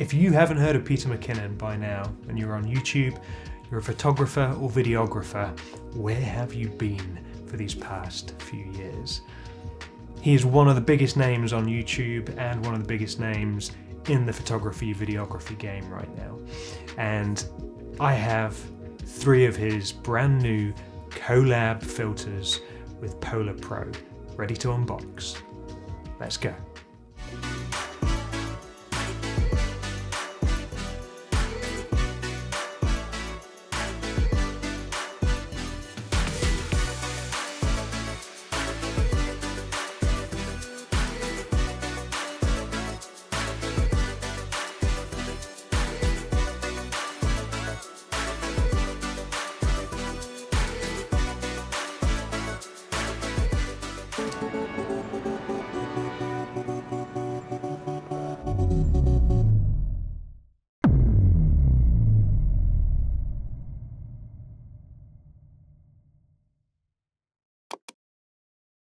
If you haven't heard of Peter McKinnon by now, and you're on YouTube, you're a photographer or videographer, where have you been for these past few years? He is one of the biggest names on YouTube and one of the biggest names in the photography videography game right now. And I have 3 of his brand new collab filters with PolarPro ready to unbox. Let's go.